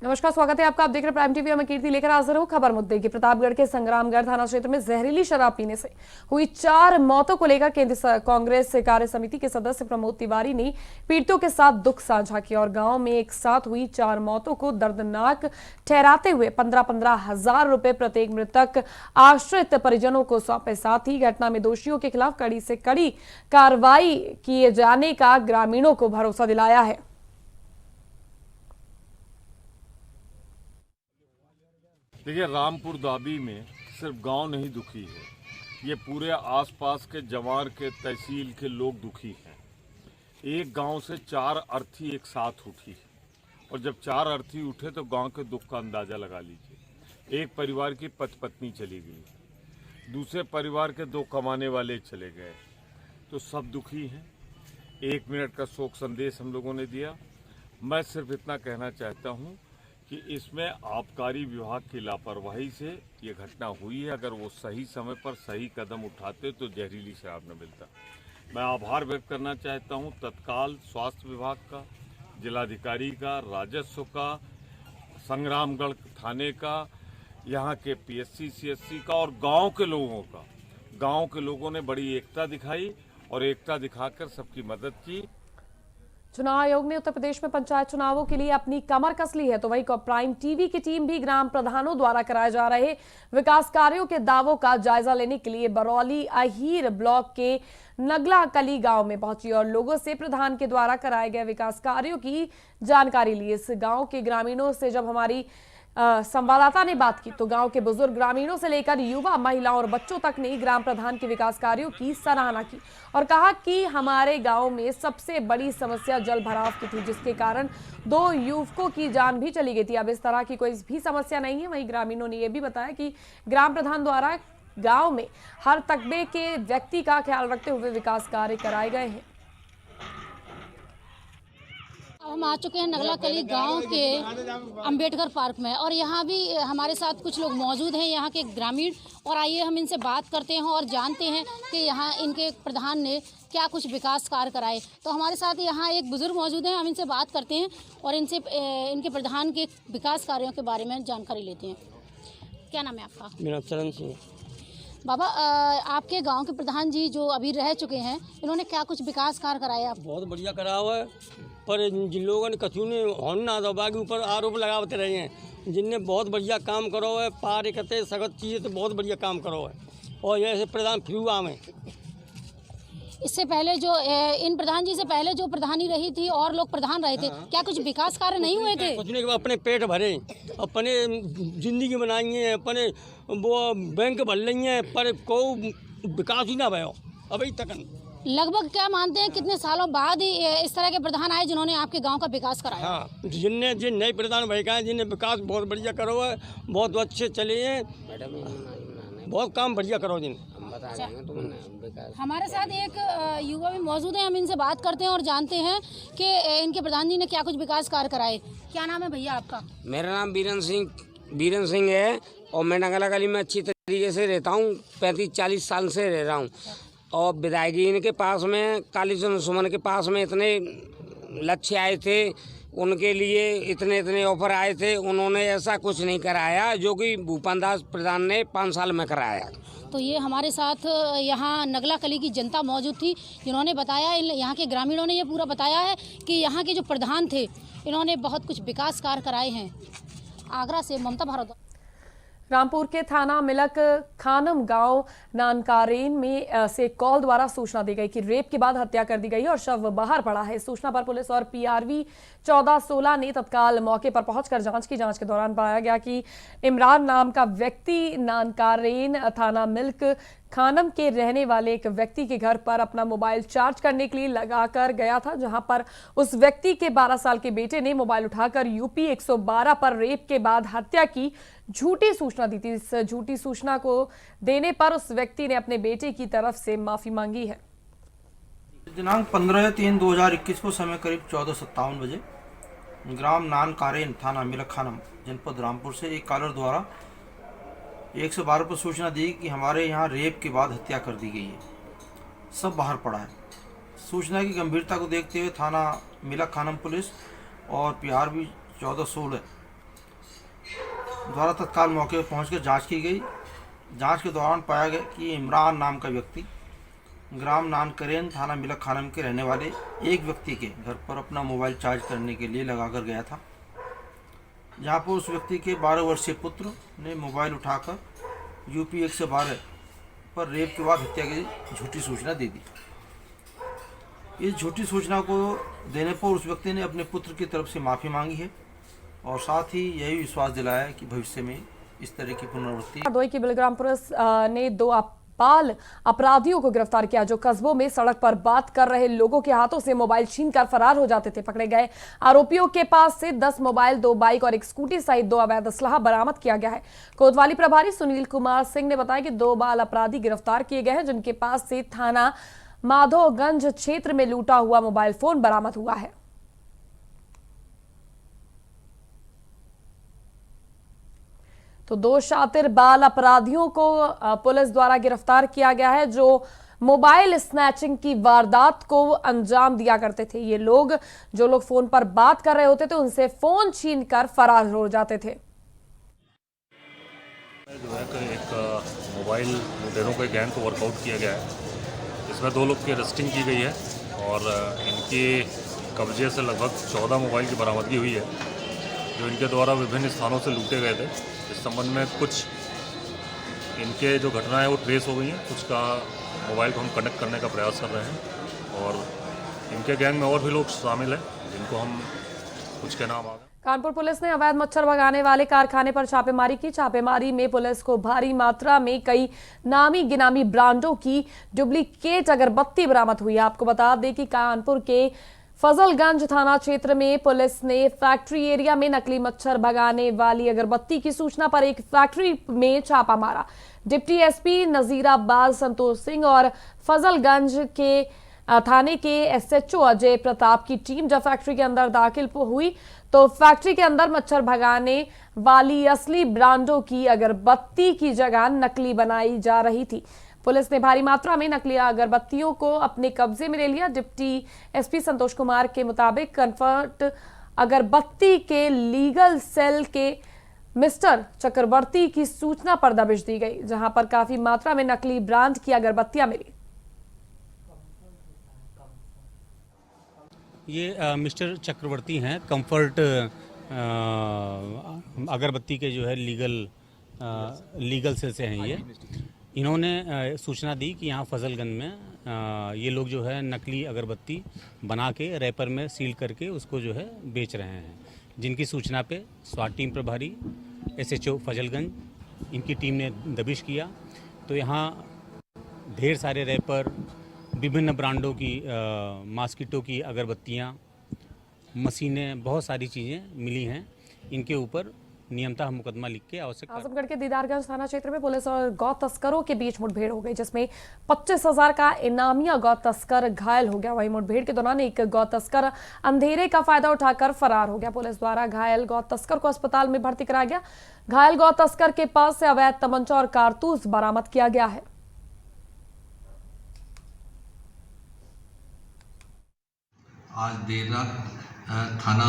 नमस्कार, स्वागत है आपका। आप देख रहे हैं प्राइम टीवी। मैं कीर्ति लेकर हाजिर हूं खबर मुद्दे की। प्रतापगढ़ के संग्रामगढ़ थाना क्षेत्र में जहरीली शराब पीने से हुई 4 मौतों को लेकर केंद्रीय कांग्रेस कार्य समिति के सदस्य प्रमोद तिवारी ने पीड़ितों के साथ दुख साझा किया और गांव में एक साथ हुई 4 मौतों को दर्दनाक ठहराते हुए 15-15 हजार रुपए प्रत्येक मृतक आश्रित परिजनों को सौंपे। साथ ही घटना में दोषियों के खिलाफ कड़ी से कड़ी कार्रवाई किए जाने का ग्रामीणों को भरोसा दिलाया है। देखिए, रामपुर दाबी में सिर्फ गांव नहीं दुखी है, ये पूरे आसपास के जवार के तहसील के लोग दुखी हैं। एक गांव से 4 अर्थी एक साथ उठी और जब 4 अर्थी उठे तो गांव के दुख का अंदाज़ा लगा लीजिए। एक परिवार की पत्नी चली गई, दूसरे परिवार के 2 कमाने वाले चले गए, तो सब दुखी हैं। 1 मिनट का शोक संदेश हम लोगों ने दिया। मैं सिर्फ इतना कहना चाहता हूँ कि इसमें आबकारी विभाग की लापरवाही से ये घटना हुई है। अगर वो सही समय पर सही कदम उठाते तो जहरीली शराब न मिलता। मैं आभार व्यक्त करना चाहता हूँ तत्काल स्वास्थ्य विभाग का, जिलाधिकारी का, राजस्व का, संग्रामगढ़ थाने का, यहाँ के पीएससी सीएससी का और गांव के लोगों का। गांव के लोगों ने बड़ी एकता दिखाई और एकता दिखाकर सबकी मदद की। चुनाव आयोग ने उत्तर प्रदेश में पंचायत चुनावों के लिए अपनी कमर कस ली है, तो वहीं प्राइम टीवी की टीम भी ग्राम प्रधानों द्वारा कराए जा रहे विकास कार्यों के दावों का जायजा लेने के लिए बरौली अहीर ब्लॉक के नगला कली गांव में पहुंची और लोगों से प्रधान के द्वारा कराए गए विकास कार्यों की जानकारी ली। इस गांव के ग्रामीणों से जब हमारी संवाददाता ने बात की तो गांव के बुजुर्ग ग्रामीणों से लेकर युवा, महिलाओं और बच्चों तक ने ग्राम प्रधान के विकास कार्यों की सराहना की और कहा कि हमारे गांव में सबसे बड़ी समस्या जल भराव की थी, जिसके कारण 2 युवकों की जान भी चली गई थी। अब इस तरह की कोई भी समस्या नहीं है। वहीं ग्रामीणों ने यह भी बताया कि ग्राम प्रधान द्वारा गांव में हर तबके के व्यक्ति का ख्याल रखते हुए विकास कार्य कराए गए हैं। हम आ चुके हैं नगला कली गांव के अंबेडकर पार्क में और यहाँ भी हमारे साथ कुछ लोग मौजूद हैं, यहाँ के ग्रामीण। और आइए हम इनसे बात करते हैं और जानते हैं कि यहाँ इनके प्रधान ने क्या कुछ विकास कार्य कराए। तो हमारे साथ यहाँ एक बुजुर्ग मौजूद हैं, हम इनसे बात करते हैं और इनसे इनके प्रधान के विकास कार्यों के बारे में जानकारी लेते हैं। क्या नाम है आपका? मेरा चरण सिंह। बाबा, आपके गांव के प्रधान जी जो अभी रह चुके हैं, इन्होंने क्या कुछ विकास कार्य कराए? आप बहुत बढ़िया करा हुआ है, पर जिन लोगों ने कछु ने होना दबा के ऊपर आरोप लगाते रहे हैं, जिनने बहुत बढ़िया काम करो है, पार इकते सगत चीज़ें तो बहुत बढ़िया काम करो है। और जैसे प्रधान फ्यूआ में इससे पहले जो इन प्रधान जी से पहले जो प्रधानी रही थी और लोग प्रधान रहे थे, क्या कुछ विकास कार्य नहीं हुए थे? कुछ नहीं, अपने पेट भरे, अपने जिंदगी बनाई है, अपने वो बैंक भर ली है, पर कोई विकास ही ना भयो अभी तक। लगभग क्या मानते हैं कितने सालों बाद ही इस तरह के प्रधान आए जिन्होंने आपके गांव का विकास कराया? हाँ, जिन नए प्रधान भाई का जिनने विकास बहुत बढ़िया करो है, बहुत अच्छे चले हैं, बहुत काम बढ़िया करो जिन। हमारे साथ एक युवा भी मौजूद है, हम इनसे बात करते हैं और जानते हैं कि इनके प्रधान जी ने क्या कुछ विकास कार्य कराए। क्या नाम है भैया आपका? मेरा नाम बीरन सिंह है और मैं नगला गली में अच्छी तरीके से रहता हूँ। 35-40 साल से रह रहा हूँ और विधायक इनके पास में कालीचंद सुमन के पास में इतने लक्ष्य आए थे, उनके लिए इतने ऑफर आए थे, उन्होंने ऐसा कुछ नहीं कराया जो कि भूपेंद्र दास प्रधान ने 5 साल में कराया। तो ये हमारे साथ यहाँ नगला कली की जनता मौजूद थी, जिन्होंने बताया, यहाँ के ग्रामीणों ने ये पूरा बताया है कि यहाँ के जो प्रधान थे इन्होंने बहुत कुछ विकास कार्य कराए हैं। आगरा से ममता भारद्वाज। रामपुर के थाना मिलक खानम गांव नानकारेन में से कॉल द्वारा सूचना दी गई कि रेप के बाद हत्या कर दी गई और शव बाहर पड़ा है। सूचना पर पुलिस और पीआरवी 1416 ने तत्काल मौके पर पहुंचकर जांच के दौरान पाया गया कि इमरान नाम का व्यक्ति नानकारेन थाना मिल्क खानम के रहने वाले एक व्यक्ति के घर पर अपना मोबाइल चार्ज करने के लिए लगाकर गया था, जहां पर उस व्यक्ति के 12 साल के बेटे ने मोबाइल उठाकर यूपी 112 पर रेप के बाद हत्या की झूठी सूचना दी थी। इस झूठी सूचना को देने पर उस व्यक्ति ने अपने बेटे की तरफ से माफी मांगी है। दिनांक 15/3/2021 को समय करीब 14:57 बजे ग्राम नानकारेन थाना मिलक खानम जनपद रामपुर से एक कॉलर द्वारा 112 पर सूचना दी कि हमारे यहाँ रेप के बाद हत्या कर दी गई है, सब बाहर पड़ा है। सूचना की गंभीरता को देखते हुए थाना मिलक खानम पुलिस और पीआरवी 1416 द्वारा तत्काल मौके पर पहुंचकर जांच की गई। जांच के दौरान पाया गया कि इमरान नाम का व्यक्ति ग्राम नानकरेन थाना मिलक खानम के रहने वाले एक व्यक्ति के घर पर अपना मोबाइल चार्ज करने के लिए लगाकर गया था, जहां पर उस व्यक्ति के 12 वर्षीय पुत्र ने मोबाइल उठाकर यूपी 112 पर रेप के बाद हत्या की झूठी सूचना दे दी। इस झूठी सूचना को देने पर उस व्यक्ति ने अपने पुत्र की तरफ से माफ़ी मांगी है और साथ ही यही विश्वास दिलाया है कि भविष्य में इस तरह की पुनरावृत्ति। हरदोई की बिलग्राम पुलिस ने 2 बाल अपराधियों को गिरफ्तार किया जो कस्बों में सड़क पर बात कर रहे लोगों के हाथों से मोबाइल छीनकर फरार हो जाते थे। पकड़े गए आरोपियों के पास से 10 मोबाइल, 2 बाइक और एक स्कूटी सहित 2 अवैध असलाह बरामद किया गया है। कोतवाली प्रभारी सुनील कुमार सिंह ने बताया कि 2 बाल अपराधी गिरफ्तार किए गए हैं, जिनके पास से थाना माधोगंज क्षेत्र में लूटा हुआ मोबाइल फोन बरामद हुआ है। तो 2 शातिर बाल अपराधियों को पुलिस द्वारा गिरफ्तार किया गया है जो मोबाइल स्नैचिंग की वारदात को अंजाम दिया करते थे। ये लोग जो लोग फोन पर बात कर रहे होते थे उनसे फोन छीनकर फरार हो जाते थे। जो है कि एक मोबाइल लुटेरों के गैंग को वर्कआउट किया गया है। इसमें 2 लोग की अरेस्टिंग की गई है और इनके कब्जे से लगभग 14 मोबाइल की बरामदगी हुई है जो इनके द्वारा विभिन्न स्थानों से लूटे गए थे। इस संबंध में कुछ इनके जो घटनाएं वो ट्रेस हो गई हैं, कुछ का मोबाइल को हम कनेक्ट करने का प्रयास कर रहे हैं और इनके गैंग में और भी लोग शामिल हैं जिनको हम कुछ के नाम आ गए। कानपुर पुलिस ने अवैध मच्छर भगाने वाले कारखाने पर छापेमारी की। छापेमारी में पुलिस को भारी मात्रा में कई नामी गिनामी ब्रांडों की डुप्लीकेट अगरबत्ती बरामद हुई। आपको बता दें कि कानपुर के फजलगंज थाना क्षेत्र में पुलिस ने फैक्ट्री एरिया में नकली मच्छर भगाने वाली अगरबत्ती की सूचना पर एक फैक्ट्री में छापा मारा। डिप्टी एसपी नजीराबाद संतोष सिंह और फजलगंज के थाने के एसएचओ अजय प्रताप की टीम जब फैक्ट्री के अंदर दाखिल हुई तो फैक्ट्री के अंदर मच्छर भगाने वाली असली ब्रांडों की अगरबत्ती की जगह नकली बनाई जा रही थी। पुलिस ने भारी मात्रा में नकली अगरबत्तियों को अपने कब्जे में ले लिया। डिप्टी एसपी संतोष कुमार के मुताबिक कन्फर्ट अगरबत्ती के लीगल सेल के मिस्टर चक्रवर्ती की सूचना पर दबिश दी गई, जहां पर काफी मात्रा में नकली ब्रांड की अगरबत्तियां मिली। ये मिस्टर चक्रवर्ती हैं, कंफर्ट अगरबत्ती के जो है लीगल सेल से हैं। इन्होंने सूचना दी कि यहाँ फजलगंज में ये लोग जो है नकली अगरबत्ती बना के रैपर में सील करके उसको जो है बेच रहे हैं, जिनकी सूचना पे स्वाट टीम प्रभारी एसएचओ फजलगंज इनकी टीम ने दबिश किया तो यहाँ ढेर सारे रैपर, विभिन्न ब्रांडों की मॉस्किटो की अगरबत्तियाँ, मशीनें, बहुत सारी चीज़ें मिली हैं। इनके ऊपर नियमतः मुकदमा लिख के आवश्यक। आजमगढ़ के दीदारगंज थाना क्षेत्र में पुलिस और गौ तस्करों के बीच मुठभेड़ हो गई, जिसमें 25,000 का इनामिया गौ तस्कर घायल हो गया। वहीं मुठभेड़ के दौरान एक गौ तस्कर अंधेरे का फायदा उठाकर फरार हो गया। पुलिस द्वारा घायल गौ तस्कर को अस्पताल में भर्ती कराया गया। घायल गौ तस्कर के पास से अवैध तमंचा और कारतूस बरामद किया गया है। आज देर रात थाना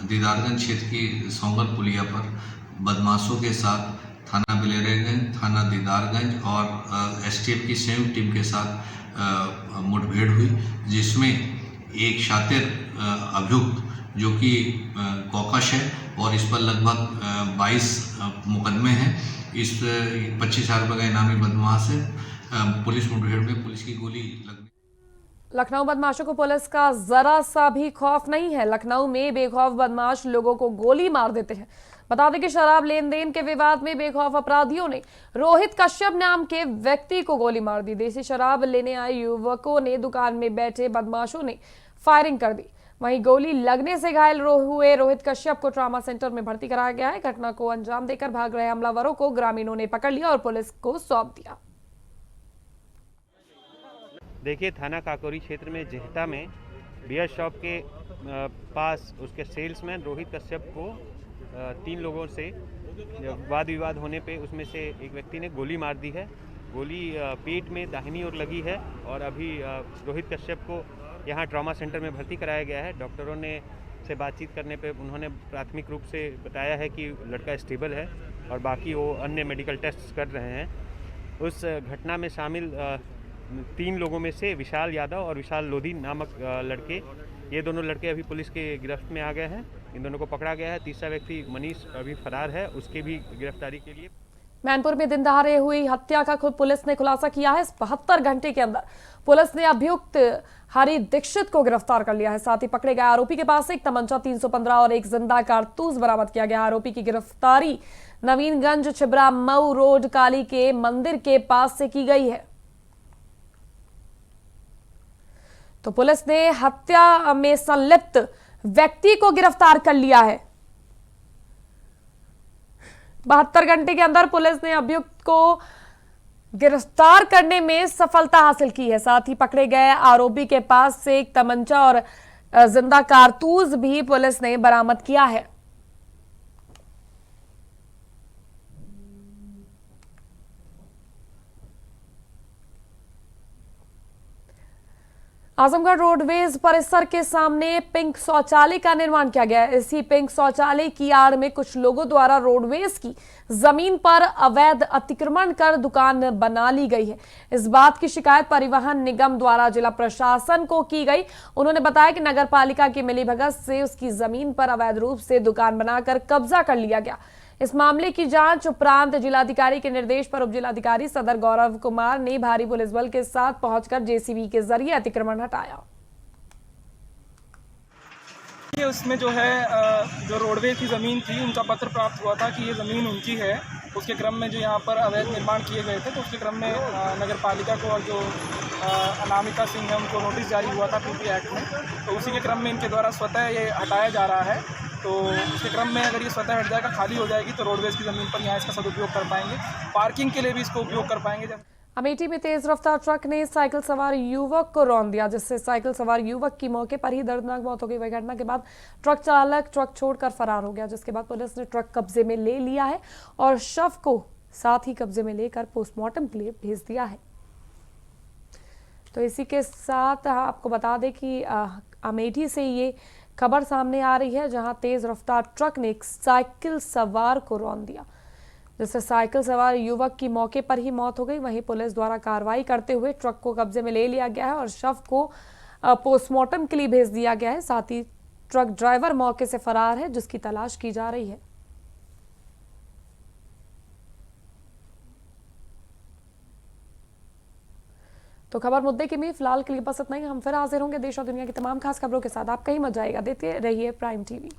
दीदारगंज क्षेत्र की सौंगर पुलिया पर बदमाशों के साथ थाना बिलेरेगंज, थाना दीदारगंज और एसटीएफ की संयुक्त टीम के साथ मुठभेड़ हुई, जिसमें एक शातिर अभियुक्त जो कि कौकश है और इस पर लगभग 22 मुकदमे हैं। इस 25,000 रुपये का इनामी बदमाश है। पुलिस मुठभेड़ में पुलिस की गोली लग। लखनऊ बदमाशों को पुलिस का जरा सा भी खौफ नहीं है। लखनऊ में बेखौफ बदमाश लोगों को गोली मार देते हैं। बता दें कि शराब लेन देन के विवाद में बेखौफ अपराधियों ने रोहित कश्यप नाम के व्यक्ति को गोली मार दी। देसी शराब लेने आए युवकों ने दुकान में बैठे बदमाशों ने फायरिंग कर दी। वहीं गोली लगने से घायल हुए रोहित कश्यप को ट्रॉमा सेंटर में भर्ती कराया गया है। घटना को अंजाम देकर भाग रहे हमलावरों को ग्रामीणों ने पकड़ लिया और पुलिस को सौंप दिया। देखिए, थाना काकोरी क्षेत्र में जेहटा में बियर शॉप के पास उसके सेल्समैन रोहित कश्यप को 3 लोगों से वाद विवाद होने पे उसमें से एक व्यक्ति ने गोली मार दी है। गोली पेट में दाहिनी ओर लगी है और अभी रोहित कश्यप को यहाँ ट्रॉमा सेंटर में भर्ती कराया गया है। डॉक्टरों ने से बातचीत करने पे उन्होंने प्राथमिक रूप से बताया है कि लड़का स्टेबल है और बाकी वो अन्य मेडिकल टेस्ट कर रहे हैं। उस घटना में शामिल 3 लोगों में से विशाल यादव और विशाल लोधी नामक लड़के, ये दोनों लड़के अभी पुलिस के गिरफ्त में आ गए हैं। इन दोनों को पकड़ा गया है। तीसरा व्यक्ति मनीष अभी फरार है, उसके भी गिरफ्तारी के लिए। मैनपुर में दिन दहाड़े हुई हत्या का खुद पुलिस ने खुलासा किया है। 72 घंटे के अंदर पुलिस ने अभियुक्त हरि दीक्षित को गिरफ्तार कर लिया है। साथ ही पकड़े गए आरोपी के पास से एक तमंचा 315 और एक जिंदा कारतूस बरामद किया गया। आरोपी की गिरफ्तारी नवीनगंज छिबरा मऊ रोड काली के मंदिर के पास से की गई है। तो पुलिस ने हत्या में संलिप्त व्यक्ति को गिरफ्तार कर लिया है। 72 घंटे के अंदर पुलिस ने अभियुक्त को गिरफ्तार करने में सफलता हासिल की है। साथ ही पकड़े गए आरोपी के पास से एक तमंचा और जिंदा कारतूस भी पुलिस ने बरामद किया है। आजमगढ़ रोडवेज परिसर के सामने पिंक शौचालय का निर्माण किया गया है। इसी पिंक शौचालय की आड़ में कुछ लोगों द्वारा रोडवेज की जमीन पर अवैध अतिक्रमण कर दुकान बना ली गई है। इस बात की शिकायत परिवहन निगम द्वारा जिला प्रशासन को की गई। उन्होंने बताया कि नगर पालिका की मिलीभगत से उसकी जमीन पर अवैध रूप से दुकान बनाकर कब्जा कर लिया गया। इस मामले की जांच उपरांत जिलाधिकारी के निर्देश पर उप जिलाधिकारी सदर गौरव कुमार ने भारी पुलिस बल के साथ पहुंचकर जेसीबी के जरिए अतिक्रमण हटाया। उसमें जो है जो रोडवेज की ज़मीन थी, उनका पत्र प्राप्त हुआ था कि ये ज़मीन उनकी है। उसके क्रम में जो यहाँ पर अवैध निर्माण किए गए थे, तो उसके क्रम में नगर पालिका को और जो अनामिका सिंह है उनको नोटिस जारी हुआ था पीपी एक्ट में। तो उसी के क्रम में इनके द्वारा स्वतः ये हटाया जा रहा है। तो उसके क्रम में अगर ये स्वतः हट जाएगा, खाली हो जाएगी, तो रोडवेज की ज़मीन पर यहाँ इसका सदुपयोग कर पाएंगे। पार्किंग के लिए भी इसको उपयोग कर पाएंगे। अमेठी में तेज रफ्तार ट्रक ने साइकिल सवार युवक को रौंद दिया, जिससे साइकिल सवार युवक की मौके पर ही दर्दनाक मौत हो गई। वही घटना के बाद ट्रक चालक ट्रक छोड़कर फरार हो गया, जिसके बाद पुलिस ने ट्रक कब्जे में ले लिया है और शव को साथ ही कब्जे में लेकर पोस्टमार्टम के लिए भेज दिया है। तो इसी के साथ आपको बता दें कि अमेठी से ये खबर सामने आ रही है, जहां तेज रफ्तार ट्रक ने एक साइकिल सवार को रौंद दिया, जिससे साइकिल सवार युवक की मौके पर ही मौत हो गई। वहीं पुलिस द्वारा कार्रवाई करते हुए ट्रक को कब्जे में ले लिया गया है और शव को पोस्टमार्टम के लिए भेज दिया गया है। साथ ही ट्रक ड्राइवर मौके से फरार है, जिसकी तलाश की जा रही है। तो खबर मुद्दे के में फिलहाल के लिए बस इतना ही। हम फिर हाजिर होंगे देश और दुनिया की तमाम खास खबरों के साथ। आप कहीं मत जाइएगा, देखते रहिए प्राइम टीवी।